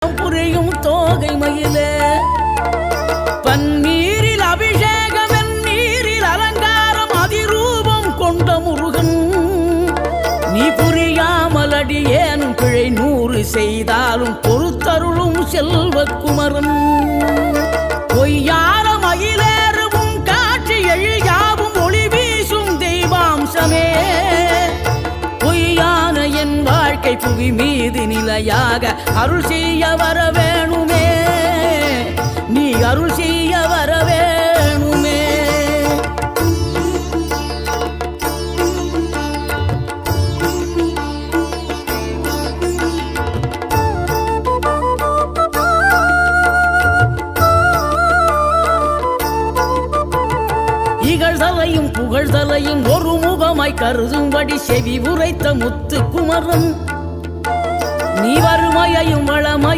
புரியும் தோகை மயிலே பன்னீரில் அபிஷேகம் நீரில் அலங்காரம் அதிரூபம் கொண்ட முருகன் நீ புரியாமல் அடியேனும் பிழை 100 செய்தாலும் பொறுத்தருளும் செல்வக்குமரன் பொய்யார மயிலேறவும் காட்சி எழியாவும் ஒளி வீசும் தெய்வாம்சமே பொய்யான என் வாழ்க்கை புவி மீது நிலையாக அருள் செய்ய வர வேணுமே நீ அருள் செய்ய வர வேணுமே இகழ்தலையும் புகழ்தலையும் ஒரு முகமாய் கருதும்படி செவி உரைத்த முத்து குமரன் நீ வறுமையையும் வளமை